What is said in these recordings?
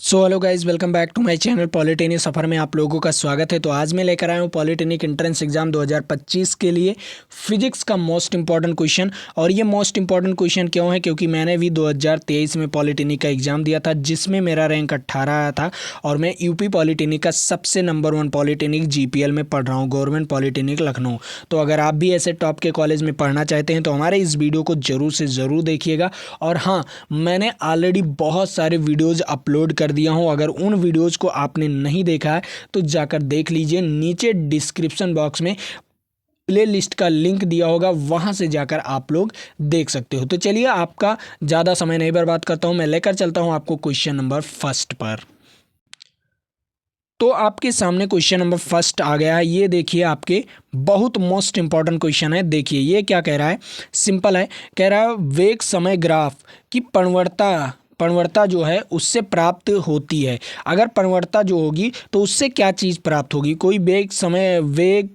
Hello guys, welcome back to my channel polytechnic सफ़र में आप लोगों का स्वागत है। तो आज मैं लेकर आया हूँ पॉलिटेक्निक एंट्रेंस एग्जाम 2025 के लिए फिजिक्स का मोस्ट इंपॉर्टेंट क्वेश्चन। और ये मोस्ट इंपॉर्टेंट क्वेश्चन क्यों है, क्योंकि मैंने भी 2023 में पॉलिटेक्निक का एग्ज़ाम दिया था जिसमें मेरा रैंक 18 आया था। और मैं यूपी पॉलिटेक्निक का सबसे नंबर 1 पॉलिटेक्निक जीपीएल में पढ़ रहा हूँ, गवर्नमेंट पॉलिटेक्निक लखनऊ। तो अगर आप भी ऐसे टॉप के कॉलेज में पढ़ना चाहते हैं तो हमारे इस वीडियो को ज़रूर से ज़रूर देखिएगा। और हाँ, मैंने ऑलरेडी बहुत सारे वीडियोज़ अपलोड कर दिया हूं। अगर उन वीडियोज़ को आपने नहीं देखा है तो जाकर देख लीजिए। नीचे डिस्क्रिप्शन बॉक्स में प्ले लिस्ट का लिंक दिया होगा, वहां से जाकर आप लोग देख सकते हो। तो चलिए, आपका ज़्यादा समय नहीं बर्बाद करता हूं, मैं लेकर चलता हूं आपको क्वेश्चन नंबर फर्स्ट पर। तो आपके सामने क्वेश्चन नंबर फर्स्ट आ गया है। ये देखिए, आपके बहुत मोस्ट इंपॉर्टेंट क्वेश्चन है। देखिए ये क्या कह रहा है, सिंपल है। कह रहा है वेग समय ग्राफ की प्रवणता जो है उससे प्राप्त होती है। अगर प्रवणता जो होगी तो उससे क्या चीज़ प्राप्त होगी। कोई वेग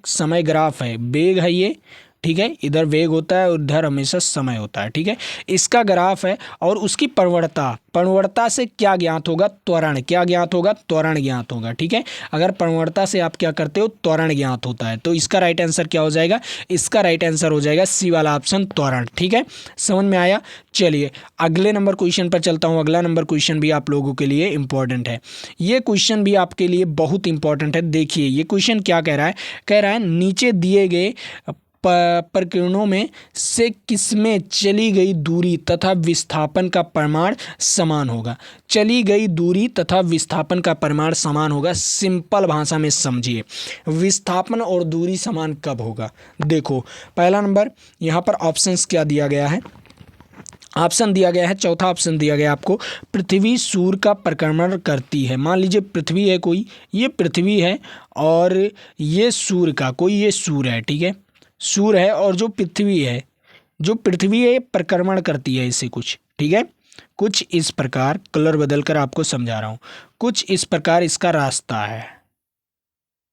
समय ग्राफ है, वेग है ये, ठीक है। इधर वेग होता है और इधर हमेशा समय होता है, ठीक है। इसका ग्राफ है और उसकी प्रवणता से क्या ज्ञात होगा, त्वरण। क्या ज्ञात होगा, त्वरण ज्ञात होगा, ठीक है। अगर प्रवणता से आप क्या करते हो, त्वरण ज्ञात होता है। तो इसका राइट आंसर क्या हो जाएगा, इसका राइट आंसर हो जाएगा सी वाला ऑप्शन, त्वरण, ठीक है। समझ में आया। चलिए अगले नंबर क्वेश्चन पर चलता हूँ। अगला नंबर क्वेश्चन भी आप लोगों के लिए इंपॉर्टेंट है। ये क्वेश्चन भी आपके लिए बहुत इंपॉर्टेंट है। देखिए ये क्वेश्चन क्या कह रहा है, कह रहा है नीचे दिए गए प्रकीर्णों में से किसमें चली गई दूरी तथा विस्थापन का परिमाण समान होगा। चली गई दूरी तथा विस्थापन का परिमाण समान होगा। सिंपल भाषा में समझिए, विस्थापन और दूरी समान कब होगा। देखो पहला नंबर, यहाँ पर ऑप्शंस क्या दिया गया है, ऑप्शन दिया गया है, चौथा ऑप्शन दिया गया आपको, पृथ्वी सूर्य का परिक्रमण करती है। मान लीजिए पृथ्वी है कोई, ये पृथ्वी है और ये सूर्य का कोई, ये सूर्य है, ठीक है। सूर्य है और जो पृथ्वी है, परिक्रमण करती है इसे कुछ, ठीक है। कुछ इस प्रकार, कलर बदल कर आपको समझा रहा हूँ, कुछ इस प्रकार इसका रास्ता है,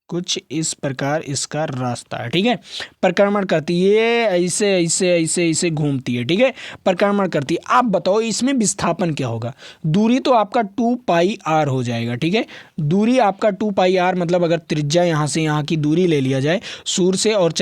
कुछ इस प्रकार इसका रास्ता है, ठीक है। परिक्रमण करती है, ये ऐसे ऐसे ऐसे ऐसे घूमती है, ठीक है, परिक्रमण करती है। आप बताओ इसमें विस्थापन क्या होगा। दूरी तो आपका 2πr हो जाएगा, ठीक है। दूरी आपका 2πr, मतलब अगर त्रिज्या यहाँ से यहाँ की दूरी ले लिया जाए, सूर्य से और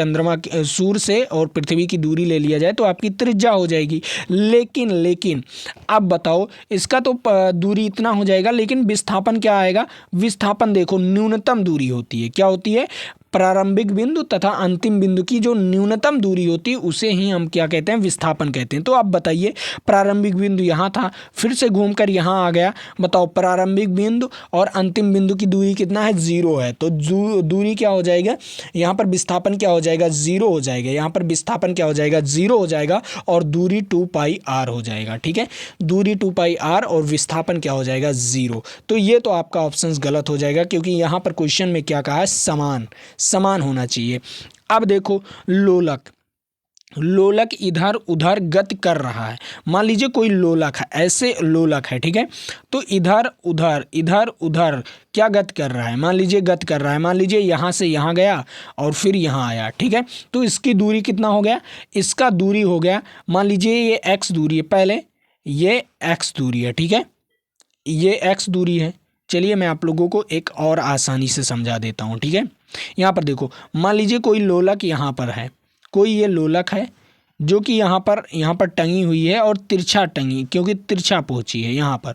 सूर्य से और पृथ्वी की दूरी ले लिया जाए तो आपकी त्रिज्या हो जाएगी। लेकिन अब बताओ, इसका तो दूरी इतना हो जाएगा, लेकिन विस्थापन क्या आएगा। विस्थापन देखो न्यूनतम दूरी होती है, क्या होती है, प्रारंभिक बिंदु तथा अंतिम बिंदु की जो न्यूनतम दूरी होती है उसे ही हम क्या कहते हैं, विस्थापन कहते हैं। तो आप बताइए, प्रारंभिक बिंदु यहाँ था, फिर से घूमकर यहाँ आ गया। बताओ प्रारंभिक बिंदु और अंतिम बिंदु की दूरी कितना है, 0 है। तो दूरी क्या हो जाएगा, यहाँ पर विस्थापन क्या हो जाएगा, 0 हो जाएगा। यहाँ पर विस्थापन क्या हो जाएगा, 0 हो जाएगा और दूरी 2πr हो जाएगा, ठीक है। दूरी 2πr और विस्थापन क्या हो जाएगा, 0। तो ये तो आपका ऑप्शन गलत हो जाएगा, क्योंकि यहाँ पर क्वेश्चन में क्या कहा है, समान होना चाहिए। अब देखो लोलक इधर उधर गति कर रहा है। मान लीजिए कोई लोलक है, ऐसे लोलक है, ठीक है। तो इधर उधर क्या गति कर रहा है, मान लीजिए गति कर रहा है। मान लीजिए यहाँ से यहाँ गया और फिर यहाँ आया, ठीक है। तो इसकी दूरी कितना हो गया, इसका दूरी हो गया, मान लीजिए ये x दूरी है, पहले ये x दूरी है, ठीक है, ये x दूरी है। चलिए मैं आप लोगों को एक और आसानी से समझा देता हूँ, ठीक है। यहाँ पर देखो, मान लीजिए कोई लोलक यहाँ पर है, कोई ये लोलक है जो कि यहाँ पर टंगी हुई है और तिरछा टंगी, क्योंकि तिरछा पहुँची है यहाँ पर,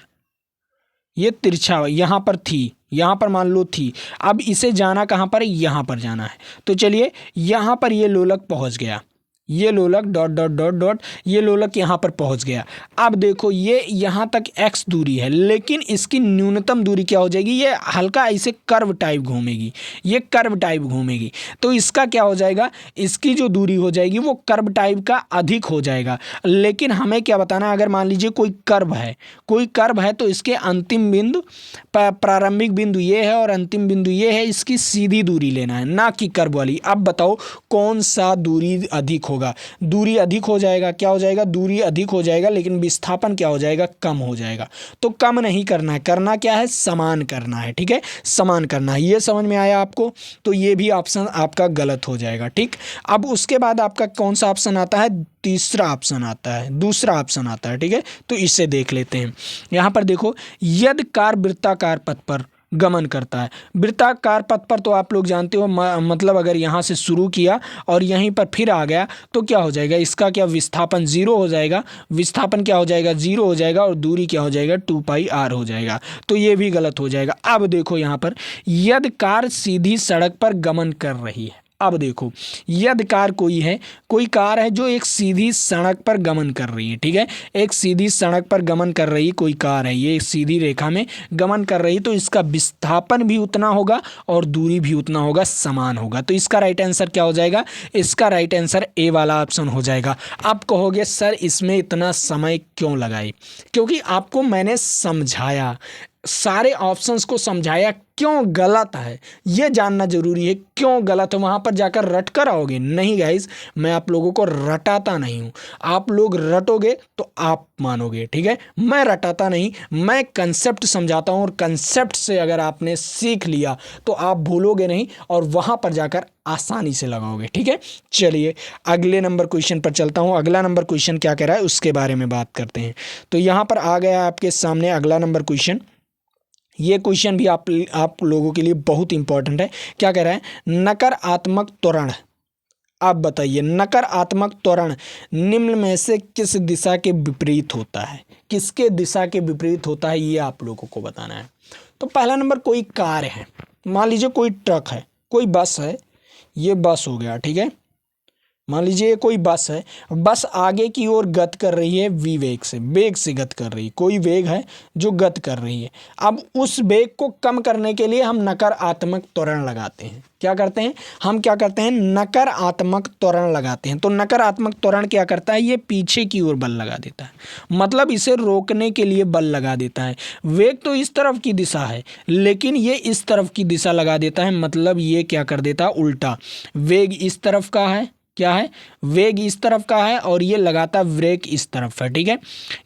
ये तिरछा यहाँ पर थी, यहाँ पर मान लो थी। अब इसे जाना कहाँ पर है, यहाँ पर जाना है। तो चलिए यहाँ पर ये लोलक पहुँच गया, ये लोलक डॉट डॉट डॉट डॉट, ये लोलक यहाँ पर पहुँच गया। अब देखो ये यहाँ तक x दूरी है, लेकिन इसकी न्यूनतम दूरी क्या हो जाएगी, ये हल्का ऐसे कर्व टाइप घूमेगी, ये कर्व टाइप घूमेगी। तो इसका क्या हो जाएगा, इसकी जो दूरी हो जाएगी वो कर्व टाइप का अधिक हो जाएगा। लेकिन हमें क्या बताना है, अगर मान लीजिए कोई कर्व है तो इसके अंतिम बिंदु, प्रारंभिक बिंदु ये है और अंतिम बिंदु ये है, इसकी सीधी दूरी लेना है, ना कि कर्व वाली। अब बताओ कौन सा दूरी अधिक होगा। होगा, दूरी अधिक हो जाएगा, क्या हो जाएगा, दूरी अधिक हो जाएगा, लेकिन विस्थापन क्या हो जाएगा, कम हो जाएगा। तो कम नहीं करना है, करना क्या है, समान करना है। ठीक है, समान करना है। ये समझ में आया आपको? तो ये भी ऑप्शन आपका गलत हो जाएगा। ठीक, अब उसके बाद आपका कौन सा ऑप्शन आता है, तीसरा ऑप्शन आता है, दूसरा ऑप्शन आता है। ठीक है, तो इसे देख लेते हैं। यहाँ पर देखो, यदि कार वृत्ताकार पथ पर गमन करता है। वृत्ताकार पथ पर तो आप लोग जानते हो, मतलब अगर यहाँ से शुरू किया और यहीं पर फिर आ गया तो क्या हो जाएगा, इसका क्या विस्थापन 0 हो जाएगा, विस्थापन क्या हो जाएगा, 0 हो जाएगा, और दूरी क्या हो जाएगा, 2πr हो जाएगा। तो ये भी गलत हो जाएगा। अब देखो यहाँ पर, यदि कार सीधी सड़क पर गमन कर रही है। अब देखो, यदि कार कोई है, कोई कार है जो एक सीधी सड़क पर गमन कर रही है। ठीक है, एक सीधी सड़क पर गमन कर रही कोई कार है, ये सीधी रेखा में गमन कर रही, तो इसका विस्थापन भी उतना होगा और दूरी भी उतना होगा, समान होगा। तो इसका राइट आंसर क्या हो जाएगा, इसका राइट आंसर ए वाला ऑप्शन हो जाएगा। आप कहोगे सर इसमें इतना समय क्यों लगाए, क्योंकि आपको मैंने समझाया, सारे ऑप्शंस को समझाया क्यों गलत है, ये जानना जरूरी है। क्यों गलत है, वहाँ पर जाकर रट कर आओगे नहीं गाइस, मैं आप लोगों को रटाता नहीं हूँ। आप लोग रटोगे तो आप मानोगे। ठीक है, मैं रटाता नहीं, मैं कंसेप्ट समझाता हूँ, और कंसेप्ट से अगर आपने सीख लिया तो आप भूलोगे नहीं और वहाँ पर जाकर आसानी से लगाओगे। ठीक है, चलिए अगले नंबर क्वेश्चन पर चलता हूँ। अगला नंबर क्वेश्चन क्या कह रहा है उसके बारे में बात करते हैं। तो यहाँ पर आ गया आपके सामने अगला नंबर क्वेश्चन। ये क्वेश्चन भी आप लोगों के लिए बहुत इंपॉर्टेंट है। क्या कह रहा है, नकारात्मक त्वरण। आप बताइए, नकारात्मक त्वरण निम्न में से किस दिशा के विपरीत होता है, किसके दिशा के विपरीत होता है, ये आप लोगों को बताना है। तो पहला नंबर, कोई कार है, मान लीजिए कोई ट्रक है, कोई बस है, ये बस हो गया। ठीक है, मान लीजिए कोई बस है, बस आगे की ओर गति कर रही है, वेग से गति कर रही है, कोई वेग है जो गति कर रही है। अब उस वेग को कम करने के लिए हम नकारात्मक त्वरण लगाते हैं। क्या करते हैं, हम क्या करते हैं, नकारात्मक त्वरण लगाते हैं। तो नकारात्मक त्वरण क्या करता है, ये पीछे की ओर बल लगा देता है, मतलब इसे रोकने के लिए बल लगा देता है। वेग तो इस तरफ की दिशा है, लेकिन ये इस तरफ की दिशा लगा देता है, मतलब ये क्या कर देता है, उल्टा। वेग इस तरफ का है, क्या है, वेग इस तरफ का है, और ये लगाता ब्रेक इस तरफ है। ठीक है,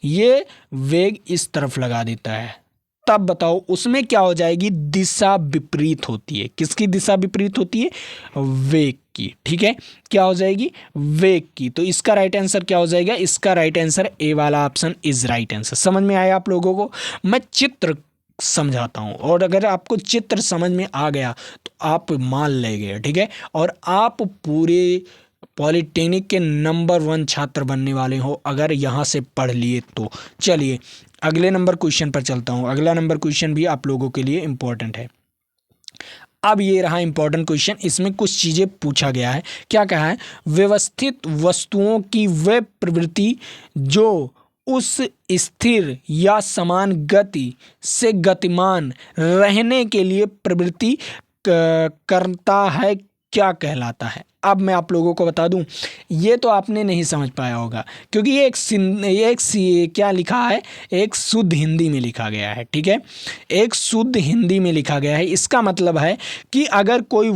ये वेग इस तरफ लगा देता है। तब बताओ उसमें क्या हो जाएगी, दिशा विपरीत होती है। किसकी दिशा विपरीत होती है, वेग की। ठीक है, क्या हो जाएगी, वेग की। तो इसका राइट आंसर क्या हो जाएगा, इसका राइट आंसर ए वाला ऑप्शन इज राइट आंसर। समझ में आया आप लोगों को? मैं चित्र समझाता हूँ, और अगर आपको चित्र समझ में आ गया तो आप मान लेंगे। ठीक है, और आप पूरे पॉलिटेक्निक के नंबर 1 छात्र बनने वाले हो अगर यहाँ से पढ़ लिए तो। चलिए अगले नंबर क्वेश्चन पर चलता हूँ। अगला नंबर क्वेश्चन भी आप लोगों के लिए इम्पोर्टेंट है। अब ये रहा इम्पोर्टेंट क्वेश्चन, इसमें कुछ चीज़ें पूछा गया है। क्या कहा है, व्यवस्थित वस्तुओं की वह प्रवृत्ति जो उस स्थिर या समान गति से गतिमान रहने के लिए प्रवृत्ति करता है, क्या कहलाता है। अब मैं आप लोगों को बता दूं, ये तो आपने नहीं समझ पाया होगा, क्योंकि ये क्या लिखा है, एक शुद्ध हिंदी में लिखा गया है। ठीक है, एक शुद्ध हिंदी में लिखा गया है। इसका मतलब है कि अगर कोई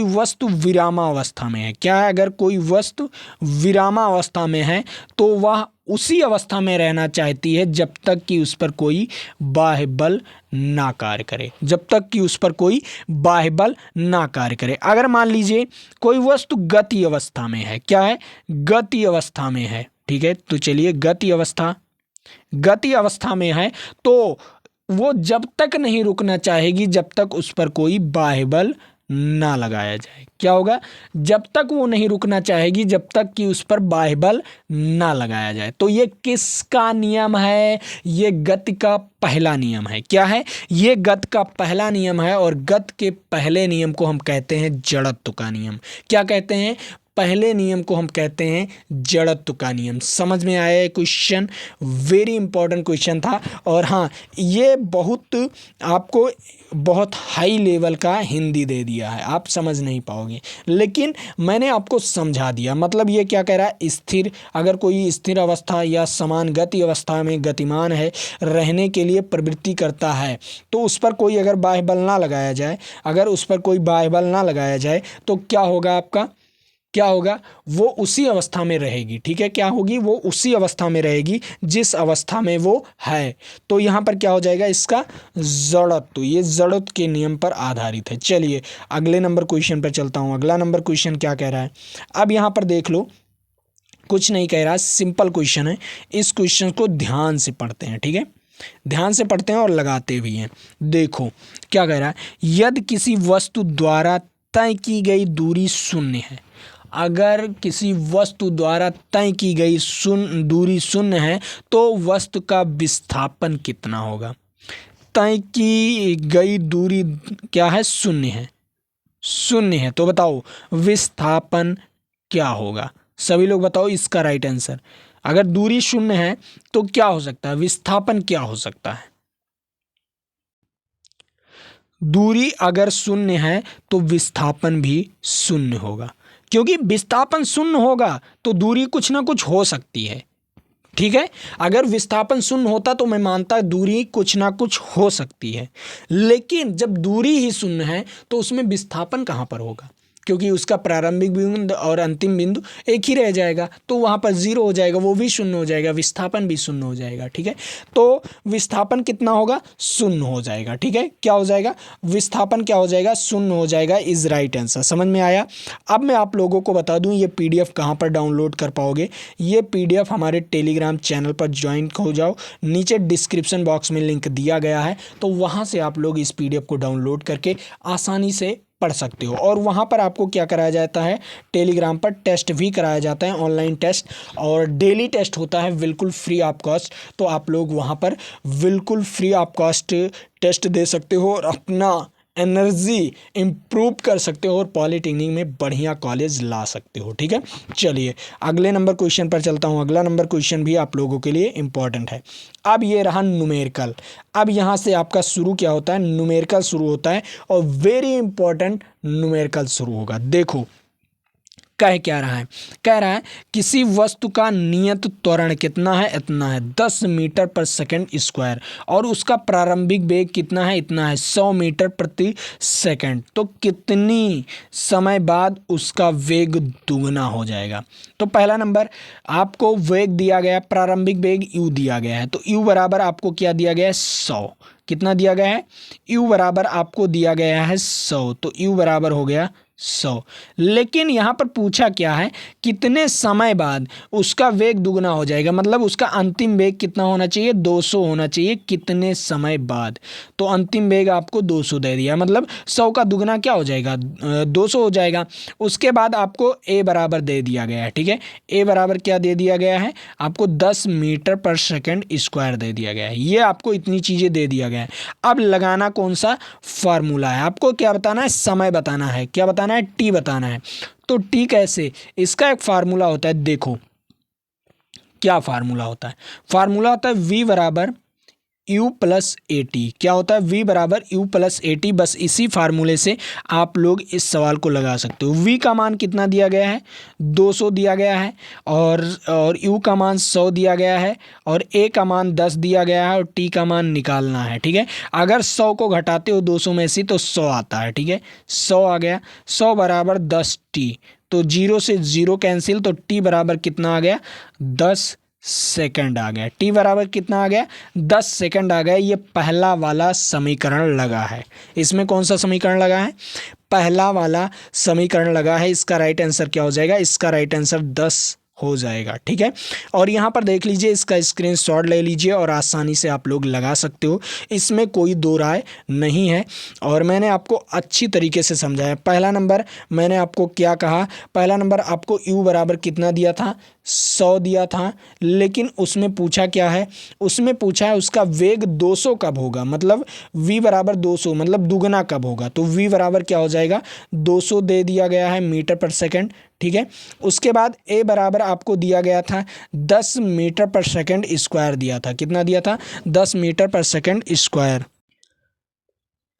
वस्तु विरामावस्था में है, क्या है, अगर कोई वस्तु विरामावस्था में है तो वह उसी अवस्था में रहना चाहती है जब तक कि उस पर कोई बाह्य बल ना कार्य करे, जब तक कि उस पर कोई बाह्य बल ना कार्य करे। अगर मान लीजिए कोई वस्तु गति अवस्था में है, क्या है, गति अवस्था में है। ठीक है, तो चलिए गति अवस्था में है तो वो जब तक नहीं रुकना चाहेगी जब तक उस पर कोई बाह्य बल ना लगाया जाए। क्या होगा, जब तक वो नहीं रुकना चाहेगी जब तक कि उस पर बाह्य बल ना लगाया जाए। तो ये किसका नियम है, ये गति का पहला नियम है। क्या है, ये गति का पहला नियम है, और गति के पहले नियम को हम कहते हैं जड़त्व का नियम। क्या कहते हैं, पहले नियम को हम कहते हैं जड़त्व का नियम। समझ में आया? क्वेश्चन वेरी इंपॉर्टेंट क्वेश्चन था, और हाँ ये आपको बहुत हाई लेवल का हिंदी दे दिया है, आप समझ नहीं पाओगे, लेकिन मैंने आपको समझा दिया। मतलब ये क्या कह रहा है, स्थिर, अगर कोई स्थिर अवस्था या समान गति अवस्था में गतिमान है, रहने के लिए प्रवृत्ति करता है, तो उस पर कोई अगर बाह्य बल ना लगाया जाए, तो क्या होगा आपका, क्या होगा, वो उसी अवस्था में रहेगी। ठीक है, क्या होगी, वो उसी अवस्था में रहेगी जिस अवस्था में वो है। तो यहाँ पर क्या हो जाएगा, इसका जड़त्व। तो ये जड़त्व के नियम पर आधारित है। चलिए अगले नंबर क्वेश्चन पर चलता हूँ। अगला नंबर क्वेश्चन क्या कह रहा है, अब यहाँ पर देख लो, कुछ नहीं कह रहा, सिंपल क्वेश्चन है। इस क्वेश्चन को ध्यान से पढ़ते हैं। ठीक है, ध्यान से पढ़ते हैं और लगाते भी हैं। देखो क्या कह रहा है, यदि किसी वस्तु द्वारा तय की गई दूरी शून्य है, अगर किसी वस्तु द्वारा तय की गई दूरी शून्य है तो वस्तु का विस्थापन कितना होगा। तय की गई दूरी क्या है, शून्य है, शून्य है, तो बताओ विस्थापन क्या होगा। सभी लोग बताओ इसका राइट आंसर। अगर दूरी शून्य है तो क्या हो सकता है, विस्थापन क्या हो सकता है। दूरी अगर शून्य है तो विस्थापन भी शून्य होगा, क्योंकि विस्थापन शून्य होगा तो दूरी कुछ ना कुछ हो सकती है। ठीक है, अगर विस्थापन शून्य होता तो मैं मानता दूरी कुछ ना कुछ हो सकती है, लेकिन जब दूरी ही शून्य है तो उसमें विस्थापन कहाँ पर होगा, क्योंकि उसका प्रारंभिक बिंदु और अंतिम बिंदु एक ही रह जाएगा, तो वहाँ पर जीरो हो जाएगा, वो भी शून्य हो जाएगा, विस्थापन भी शून्य हो जाएगा। ठीक है, तो विस्थापन कितना होगा, शून्य हो जाएगा। ठीक है, क्या हो जाएगा, विस्थापन क्या हो जाएगा, शून्य हो जाएगा, इज राइट आंसर। समझ में आया। अब मैं आप लोगों को बता दूं ये पीडीएफ कहाँ पर डाउनलोड कर पाओगे। ये पीडीएफ हमारे टेलीग्राम चैनल पर ज्वाइन हो जाओ, नीचे डिस्क्रिप्शन बॉक्स में लिंक दिया गया है, तो वहाँ से आप लोग इस पीडीएफ को डाउनलोड करके आसानी से पढ़ सकते हो। और वहाँ पर आपको क्या कराया जाता है, टेलीग्राम पर टेस्ट भी कराया जाता है, ऑनलाइन टेस्ट, और डेली टेस्ट होता है बिल्कुल फ्री ऑफ कॉस्ट। तो आप लोग वहाँ पर बिल्कुल फ्री ऑफ कॉस्ट टेस्ट दे सकते हो और अपना एनर्जी इम्प्रूव कर सकते हो और पॉलिटेक्निक में बढ़िया कॉलेज ला सकते हो। ठीक है, चलिए अगले नंबर क्वेश्चन पर चलता हूँ। अगला नंबर क्वेश्चन भी आप लोगों के लिए इम्पॉर्टेंट है। अब ये रहा न्यूमेरिकल। अब यहाँ से आपका शुरू क्या होता है, न्यूमेरिकल शुरू होता है और वेरी इंपॉर्टेंट न्यूमेरिकल शुरू होगा। देखो कह क्या रहा है, कह रहा है किसी वस्तु का नियत त्वरण कितना है, इतना है 10 मीटर पर सेकंड स्क्वायर, और उसका प्रारंभिक वेग कितना है, इतना है 100 मीटर प्रति सेकंड, तो कितनी समय बाद उसका वेग दुगना हो जाएगा। तो पहला नंबर आपको वेग दिया गया है, प्रारंभिक वेग u दिया गया है, तो u बराबर आपको क्या दिया गया है, 100। कितना दिया गया है, u बराबर आपको दिया गया है 100, तो u बराबर हो गया 100। लेकिन यहाँ पर पूछा क्या है, कितने समय बाद उसका वेग दुगना हो जाएगा, मतलब उसका अंतिम वेग कितना होना चाहिए, 200 होना चाहिए, कितने समय बाद। तो अंतिम वेग आपको 200 दे दिया, मतलब 100 का दुगना क्या हो जाएगा, 200 हो जाएगा। उसके बाद आपको a बराबर दे दिया गया है। ठीक है, a बराबर क्या दे दिया गया है, आपको 10 मीटर पर सेकंड स्क्वायर दे दिया गया है। ये आपको इतनी चीज़ें दे दिया गया है। अब लगाना कौन सा फार्मूला है, आपको क्या बताना है, समय बताना है, क्या बताना है, टी बताना है। तो टी कैसे, इसका एक फार्मूला होता है, देखो क्या फार्मूला होता है, फार्मूला होता है v बराबर u प्लस ए टी। क्या होता है, v बराबर u प्लस ए टी। बस इसी फार्मूले से आप लोग इस सवाल को लगा सकते हो। v का मान कितना दिया गया है, 200 दिया गया है, और u का मान 100 दिया गया है, और a का मान 10 दिया गया है, और t का मान निकालना है। ठीक है, अगर 100 को घटाते हो 200 में से तो 100 आता है। ठीक है, 100 आ गया, 100 बराबर 10t, तो 0 से 0 कैंसिल, तो t बराबर कितना आ गया, 10 सेकंड आ गया। टी बराबर कितना आ गया, 10 सेकंड आ गया। ये पहला वाला समीकरण लगा है। इसमें कौन सा समीकरण लगा है, पहला वाला समीकरण लगा है। इसका राइट आंसर क्या हो जाएगा, इसका राइट आंसर 10 हो जाएगा। ठीक है, और यहाँ पर देख लीजिए, इसका स्क्रीनशॉट ले लीजिए और आसानी से आप लोग लगा सकते हो, इसमें कोई दो राय नहीं है, और मैंने आपको अच्छी तरीके से समझाया। पहला नंबर मैंने आपको क्या कहा, पहला नंबर आपको u बराबर कितना दिया था, 100 दिया था, लेकिन उसमें पूछा क्या है, उसमें पूछा है उसका वेग 200 कब होगा, मतलब v बराबर 200 मतलब दुगना कब होगा। तो v बराबर क्या हो जाएगा, 200 दे दिया गया है मीटर पर सेकंड। ठीक है, उसके बाद a बराबर आपको दिया गया था 10 मीटर पर सेकंड स्क्वायर दिया था। कितना दिया था, 10 मीटर पर सेकंड स्क्वायर।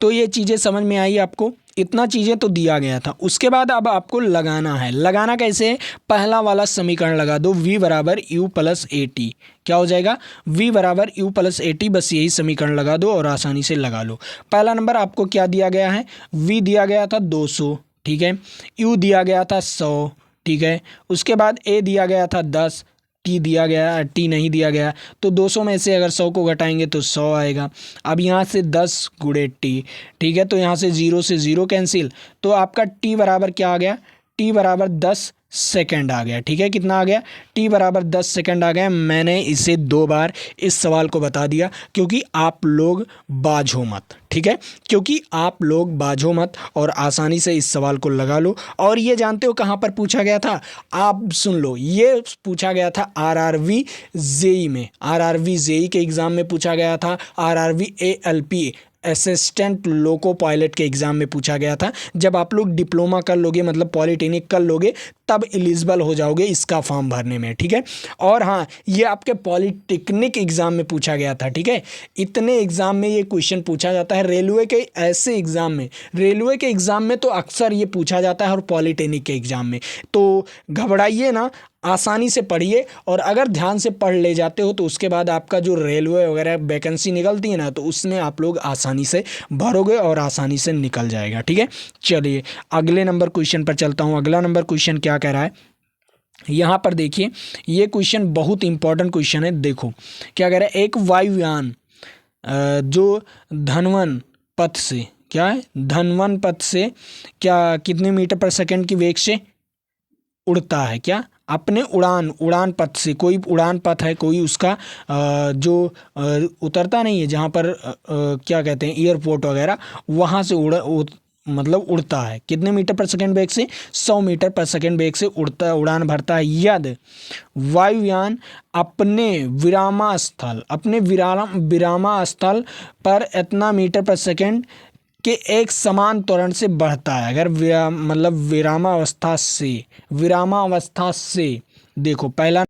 तो ये चीज़ें समझ में आई आपको, इतना चीज़ें तो दिया गया था। उसके बाद अब आपको लगाना है, लगाना कैसे है, पहला वाला समीकरण लगा दो, v बराबर u प्लस ए टी। क्या हो जाएगा, v बराबर u प्लस ए टी, बस यही समीकरण लगा दो और आसानी से लगा लो। पहला नंबर आपको क्या दिया गया है, v दिया गया था 200, ठीक है, u दिया गया था 100, ठीक है। उसके बाद ए दिया गया था 10, टी दिया गया, टी नहीं दिया गया, तो 200 में से अगर 100 को घटाएंगे तो 100 आएगा। अब यहाँ से 10 गुणे टी, ठीक है, तो यहाँ से 0 से 0 कैंसिल, तो आपका टी बराबर क्या आ गया, टी बराबर 10 सेकंड आ गया। ठीक है, कितना आ गया, टी बराबर 10 सेकंड आ गया। मैंने इसे 2 बार इस सवाल को बता दिया क्योंकि आप लोग बाझो मत, ठीक है, क्योंकि आप लोग बाझो मत और आसानी से इस सवाल को लगा लो। और ये जानते हो कहाँ पर पूछा गया था, आप सुन लो, ये पूछा गया था आरआरबी जेई में, आरआरबी जेई के एग्ज़ाम में पूछा गया था, RRB ALP assistant loco pilot के एग्ज़ाम में पूछा गया था। जब आप लोग डिप्लोमा कर लोगे, मतलब पॉलिटेक्निक कर लोगे, तब एलिजिबल हो जाओगे इसका फॉर्म भरने में, ठीक है। और हाँ, ये आपके पॉलिटेक्निक एग्ज़ाम में पूछा गया था, ठीक है। इतने एग्ज़ाम में ये क्वेश्चन पूछा जाता है, रेलवे के ऐसे एग्ज़ाम में, रेलवे के एग्ज़ाम में तो अक्सर ये पूछा जाता है और पॉलिटेक्निक के एग्ज़ाम में, तो घबराइए ना, आसानी से पढ़िए। और अगर ध्यान से पढ़ ले जाते हो तो उसके बाद आपका जो रेलवे वगैरह वैकेंसी निकलती है ना, तो उसमें आप लोग आसानी से भरोगे और आसानी से निकल जाएगा, ठीक है। चलिए अगले नंबर क्वेश्चन पर चलता हूँ। अगला नंबर क्वेश्चन क्या कह रहा है, यहाँ पर देखिए, ये क्वेश्चन बहुत इंपॉर्टेंट क्वेश्चन है। देखो क्या कह रहा है, एक वायुयान जो धनवन पथ से, क्या है, धनवन पथ से क्या कितने मीटर पर सेकंड की वेग से उड़ता है, क्या अपने उड़ान पथ से, कोई उड़ान पथ है, कोई उसका जो उतरता नहीं है, जहाँ पर क्या कहते हैं एयरपोर्ट वगैरह, वहाँ से मतलब उड़ता है, कितने मीटर पर सेकंड वेग से, 100 मीटर पर सेकंड वेग से उड़ान भरता है। यदि वायुयान अपने विरामास्थल पर इतना मीटर पर सेकंड के एक समान त्वरण से बढ़ता है, अगर मतलब विरामावस्था से देखो पहला,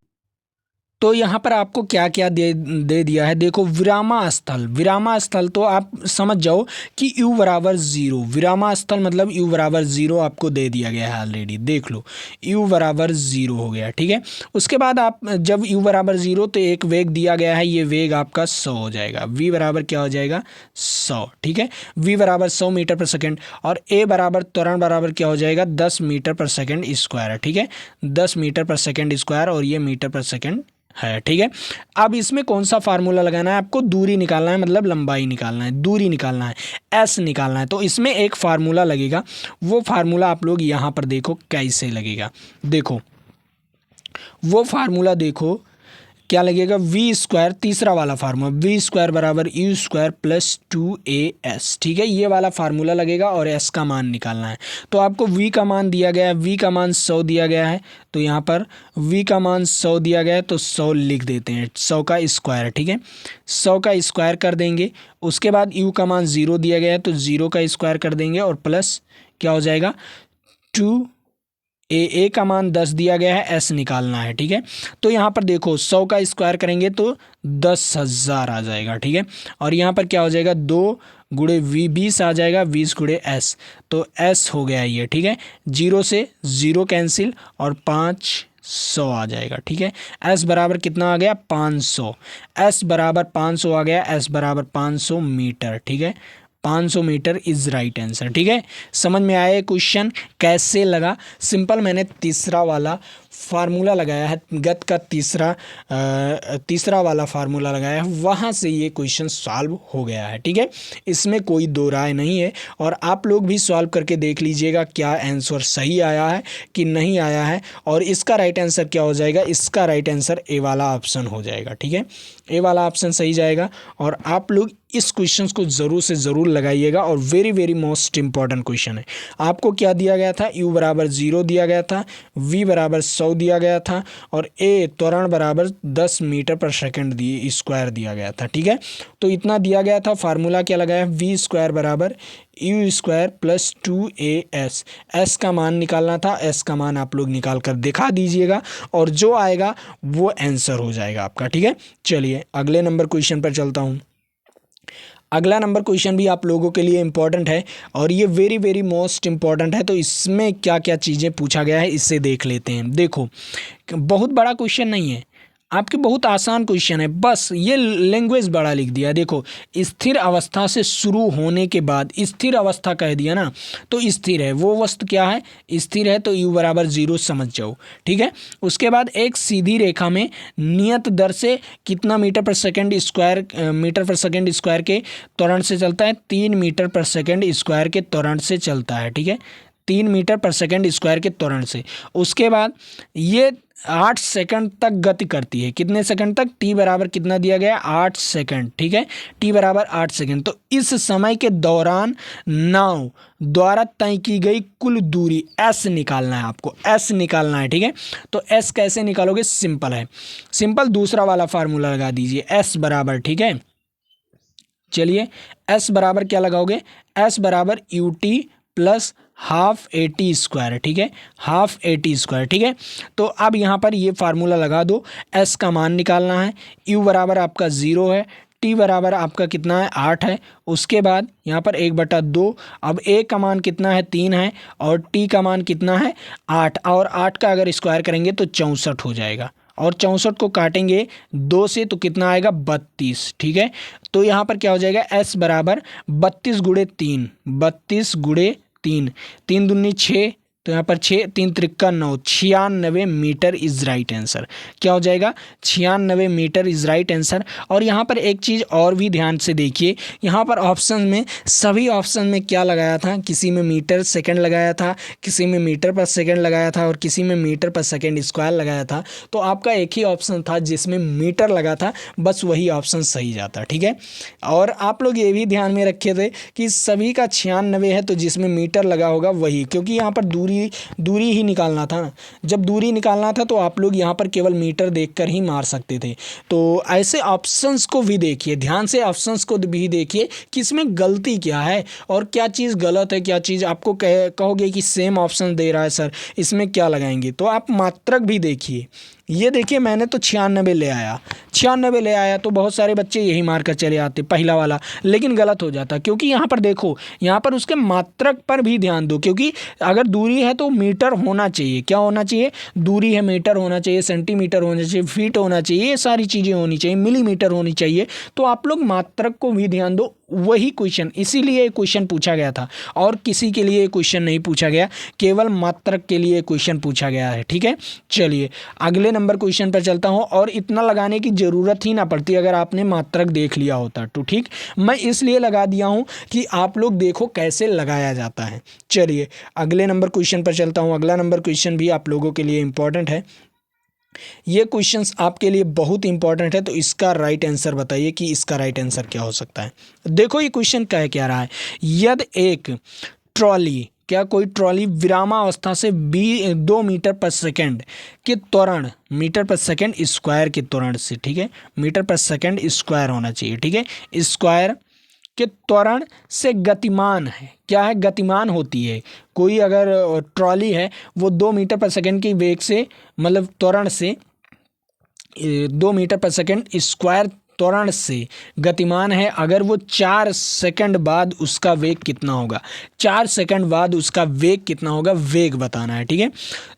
तो यहाँ पर आपको क्या क्या दे दिया है, देखो विरामास्थल तो आप समझ जाओ कि u बराबर 0, विरामास्थल मतलब u बराबर 0 आपको दे दिया गया है ऑलरेडी, देख लो u बराबर 0 हो गया, ठीक है। उसके बाद आप जब u बराबर 0, तो एक वेग दिया गया है, ये वेग आपका 100 हो जाएगा, v बराबर क्या हो जाएगा 100, ठीक है, v बराबर 100 मीटर पर सेकेंड, और a बराबर त्वरण बराबर क्या हो जाएगा 10 मीटर पर सेकेंड स्क्वायर, ठीक है, 10 मीटर पर सेकेंड स्क्वायर, और ये मीटर पर सेकेंड है, ठीक है। अब इसमें कौन सा फार्मूला लगाना है आपको, दूरी निकालना है, मतलब लंबाई निकालना है, दूरी निकालना है, एस निकालना है। तो इसमें एक फार्मूला लगेगा, वो फार्मूला आप लोग यहाँ पर देखो कैसे लगेगा, देखो वो फार्मूला देखो क्या लगेगा, वी स्क्वायर, तीसरा वाला फार्मूला, वी स्क्वायर बराबर यू स्क्वायर प्लस 2as, ठीक है, ये वाला फार्मूला लगेगा और एस का मान निकालना है। तो आपको वी का मान दिया गया है, वी का मान 100 दिया गया है, तो यहाँ पर वी का मान 100 दिया गया है, तो 100 लिख देते हैं, 100 का स्क्वायर, ठीक है, 100 का स्क्वायर कर देंगे। उसके बाद यू का मान 0 दिया गया है, तो 0 का स्क्वायर कर देंगे, और प्लस क्या हो जाएगा 2, ए का मान 10 दिया गया है, एस निकालना है, ठीक है। तो यहाँ पर देखो 100 का स्क्वायर करेंगे तो 10,000 आ जाएगा, ठीक है, और यहाँ पर क्या हो जाएगा 2 गुणे वी 20 आ जाएगा, 20 गुणे एस, तो एस हो गया ये, ठीक है, 0 से 0 कैंसिल और 500 आ जाएगा, ठीक है। एस बराबर कितना आ गया 500, एस बराबर 500 आ गया, एस बराबर 500 मीटर, ठीक है, 500 मीटर इज राइट आंसर, ठीक है। समझ में आया क्वेश्चन कैसे लगा, सिंपल, मैंने तीसरा वाला फार्मूला लगाया है, गत का तीसरा वाला फार्मूला लगाया है, वहाँ से ये क्वेश्चन सॉल्व हो गया है, ठीक है, इसमें कोई दो राय नहीं है। और आप लोग भी सॉल्व करके देख लीजिएगा क्या आंसर सही आया है कि नहीं आया है, और इसका राइट आंसर क्या हो जाएगा, इसका राइट आंसर ए वाला ऑप्शन हो जाएगा, ठीक है, ए वाला ऑप्शन सही जाएगा। और आप लोग इस क्वेश्चन को ज़रूर से ज़रूर लगाइएगा, और very very most important question है। आपको क्या दिया गया था, u बराबर 0 दिया गया था, v बराबर 100 दिया गया था, और a त्वरण बराबर 10 मीटर पर सेकंड स्क्वायर दिया गया था, ठीक है। तो इतना दिया गया था, फार्मूला क्या लगाया, v स्क्वायर बराबर you square plus 2as, s का मान निकालना था, s का मान आप लोग निकाल कर दिखा दीजिएगा, और जो आएगा वो आंसर हो जाएगा आपका, ठीक है। चलिए अगले नंबर क्वेश्चन पर चलता हूँ। अगला नंबर क्वेश्चन भी आप लोगों के लिए इम्पॉर्टेंट है, और ये वेरी वेरी मोस्ट इम्पॉर्टेंट है। तो इसमें क्या क्या चीज़ें पूछा गया है इससे देख लेते हैं। देखो बहुत बड़ा क्वेश्चन नहीं है, आपके बहुत आसान क्वेश्चन है, बस ये लैंग्वेज बड़ा लिख दिया। देखो स्थिर अवस्था से शुरू होने के बाद स्थिर अवस्था कह दिया ना, तो स्थिर है वो वस्तु क्या है, स्थिर है, तो u बराबर 0 समझ जाओ, ठीक है। उसके बाद एक सीधी रेखा में नियत दर से कितना मीटर पर सेकंड स्क्वायर के त्वरण से चलता है, 3 मीटर पर सेकंड स्क्वायर के त्वरण से चलता है, ठीक है, 3 मीटर पर सेकंड स्क्वायर के त्वरण से। उसके बाद ये 8 सेकंड तक गति करती है, कितने सेकंड तक, t बराबर कितना दिया गया, 8 सेकंड, ठीक है, t बराबर 8 सेकंड। तो इस समय के दौरान नाव द्वारा तय की गई कुल दूरी s निकालना है, आपको s निकालना है, ठीक है। तो s कैसे निकालोगे, सिंपल है, सिंपल दूसरा वाला फार्मूला लगा दीजिए, s बराबर, ठीक है, चलिए s बराबर क्या लगाओगे, s बराबर ut plus half AT square, ठीक है, हाफ AT स्क्वायर, ठीक है। तो अब यहाँ पर ये फार्मूला लगा दो, s का मान निकालना है, u बराबर आपका 0 है, t बराबर आपका कितना है, 8 है। उसके बाद यहाँ पर 1/2, अब a का मान कितना है, 3 है, और t का मान कितना है, 8, और 8 का अगर स्क्वायर करेंगे तो 64 हो जाएगा, और 64 को काटेंगे 2 से तो कितना आएगा, 32, ठीक है। तो यहाँ पर क्या हो जाएगा, s बराबर 32 गुणे 3, 32 गुणे 3, 3 दूनी 6, तो यहाँ पर 6, 3 त्रिक्का 9, 96 मीटर इज राइट आंसर। क्या हो जाएगा, 96 मीटर इज राइट आंसर। और यहाँ पर एक चीज़ और भी ध्यान से देखिए, यहाँ पर ऑप्शन में, सभी ऑप्शन में क्या लगाया था, किसी में मीटर सेकंड लगाया था, किसी में मीटर पर सेकंड लगाया था, और किसी में मीटर पर सेकंड स्क्वायर लगाया था। तो आपका एक ही ऑप्शन था जिसमें मीटर लगा था, बस वही ऑप्शन सही जाता, ठीक है। और आप लोग ये भी ध्यान में रखे थे कि सभी का 96 है, तो जिसमें मीटर लगा होगा वही, क्योंकि यहाँ पर दूरी ही निकालना था ना। जब दूरी निकालना था तो आप लोग यहाँ पर केवल मीटर देखकर ही मार सकते थे। तो ऐसे ऑप्शंस को भी देखिए, ध्यान से ऑप्शंस को भी देखिए कि इसमें गलती क्या है और क्या चीज़ गलत है, क्या चीज़ आपको कहोगे कि सेम ऑप्शन दे रहा है सर, इसमें क्या लगाएंगे। तो आप मात्रक भी देखिए, ये देखिए मैंने तो 96 ले आया, 96 ले आया, तो बहुत सारे बच्चे यही मार कर चले आते पहला वाला, लेकिन गलत हो जाता, क्योंकि यहाँ पर देखो, यहाँ पर उसके मात्रक पर भी ध्यान दो, क्योंकि अगर दूरी है तो मीटर होना चाहिए, क्या होना चाहिए, दूरी है मीटर होना चाहिए, सेंटीमीटर होना चाहिए, फीट होना चाहिए, ये सारी चीज़ें होनी चाहिए, मिलीमीटर होनी चाहिए। तो आप लोग मात्रक को भी ध्यान दो, वही क्वेश्चन, इसीलिए क्वेश्चन पूछा गया था, और किसी के लिए क्वेश्चन नहीं पूछा गया, केवल मात्रक के लिए क्वेश्चन पूछा गया है, ठीक है। चलिए अगले नंबर क्वेश्चन पर चलता हूँ, और इतना लगाने की ज़रूरत ही ना पड़ती अगर आपने मात्रक देख लिया होता तो, ठीक, मैं इसलिए लगा दिया हूँ कि आप लोग देखो कैसे लगाया जाता है। चलिए अगले नंबर क्वेश्चन पर चलता हूँ, अगला नंबर क्वेश्चन भी आप लोगों के लिए इम्पोर्टेंट है, ये क्वेश्चंस आपके लिए बहुत इंपॉर्टेंट है, तो इसका राइट आंसर बताइए कि इसका राइट आंसर क्या हो सकता है। देखो ये क्वेश्चन क्या रहा है, यदि एक ट्रॉली, क्या कोई ट्रॉली विरामावस्था से 2 मीटर पर सेकंड के त्वरण, मीटर पर सेकंड स्क्वायर के त्वरण से, ठीक है, मीटर पर सेकंड स्क्वायर होना चाहिए, ठीक है, स्क्वायर के त्वरण से गतिमान है, क्या है, गतिमान होती है। कोई अगर ट्रॉली है वो 2 मीटर पर सेकंड की वेग से, मतलब त्वरण से 2 मीटर पर सेकंड स्क्वायर त्वरण से गतिमान है, अगर वो 4 सेकंड बाद उसका वेग कितना होगा, 4 सेकंड बाद उसका वेग कितना होगा, वेग बताना है, ठीक है।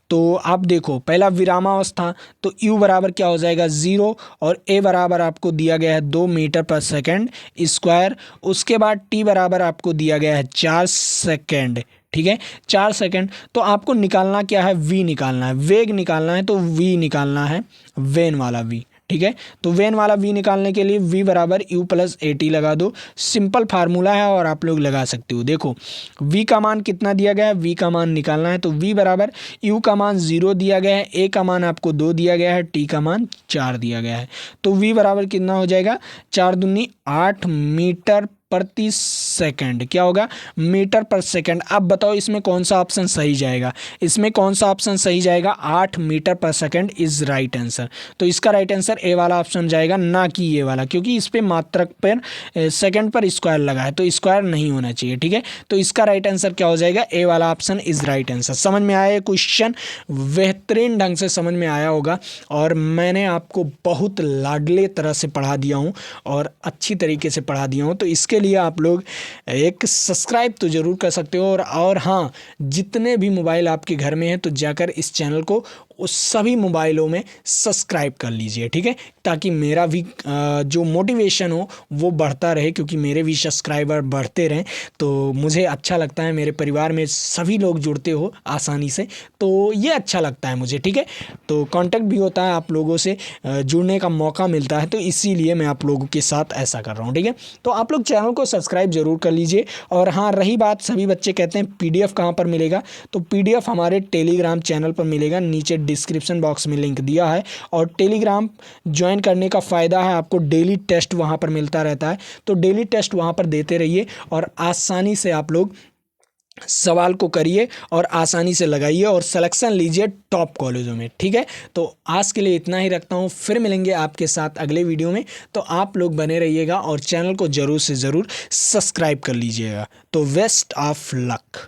तो आप देखो पहला विरामावस्था, तो u बराबर क्या हो जाएगा, 0, और a बराबर आपको दिया गया है 2 मीटर पर सेकंड स्क्वायर। उसके बाद t बराबर आपको दिया गया है 4 सेकंड, ठीक है, 4 सेकंड। तो आपको निकालना क्या है, v निकालना है, वेग निकालना है, तो v निकालना है, वेन वाला v, ठीक है। तो वेन वाला v निकालने के लिए v बराबर u प्लस AT लगा दो, सिंपल फार्मूला है और आप लोग लगा सकते हो। देखो v का मान कितना दिया गया है, v का मान निकालना है, तो v बराबर u का मान 0 दिया गया है, a का मान आपको 2 दिया गया है, t का मान 4 दिया गया है। तो v बराबर कितना हो जाएगा, 4 दूनी 8 मीटर प्रति सेकंड, क्या होगा, मीटर पर सेकंड। अब बताओ इसमें कौन सा ऑप्शन सही जाएगा, इसमें कौन सा ऑप्शन सही जाएगा, 8 मीटर पर सेकंड इज राइट आंसर। तो इसका राइट आंसर ए वाला ऑप्शन जाएगा, ना कि ये वाला, क्योंकि इस पे मात्रक पर सेकंड पर स्क्वायर लगा है, तो स्क्वायर नहीं होना चाहिए, ठीक है। तो इसका राइट आंसर क्या हो जाएगा, ए वाला ऑप्शन इज राइट आंसर। समझ में आया, क्वेश्चन बेहतरीन ढंग से समझ में आया होगा, और मैंने आपको बहुत लाडले तरह से पढ़ा दिया हूँ और अच्छी तरीके से पढ़ा दिया हूँ। तो इसके लिए आप लोग एक सब्सक्राइब तो ज़रूर कर सकते हो, और हाँ, जितने भी मोबाइल आपके घर में हैं तो जाकर इस चैनल को उस सभी मोबाइलों में सब्सक्राइब कर लीजिए, ठीक है, ताकि मेरा भी जो मोटिवेशन हो वो बढ़ता रहे, क्योंकि मेरे भी सब्सक्राइबर बढ़ते रहें तो मुझे अच्छा लगता है, मेरे परिवार में सभी लोग जुड़ते हो आसानी से, तो ये अच्छा लगता है मुझे, ठीक है। तो कांटेक्ट भी होता है, आप लोगों से जुड़ने का मौका मिलता है, तो इसीलिए मैं आप लोगों के साथ ऐसा कर रहा हूँ, ठीक है। तो आप लोग चैनल को सब्सक्राइब जरूर कर लीजिए। और हाँ, रही बात, सभी बच्चे कहते हैं PDF कहाँ पर मिलेगा, तो PDF हमारे टेलीग्राम चैनल पर मिलेगा, नीचे डिस्क्रिप्शन बॉक्स में लिंक दिया है। और टेलीग्राम ज्वाइन करने का फ़ायदा है, आपको डेली टेस्ट वहाँ पर मिलता रहता है, तो डेली टेस्ट वहाँ पर देते रहिए और आसानी से आप लोग सवाल को करिए और आसानी से लगाइए और सिलेक्शन लीजिए टॉप कॉलेजों में, ठीक है। तो आज के लिए इतना ही रखता हूँ, फिर मिलेंगे आपके साथ अगले वीडियो में। तो आप लोग बने रहिएगा और चैनल को ज़रूर से ज़रूर सब्सक्राइब कर लीजिएगा। तो बेस्ट ऑफ लक।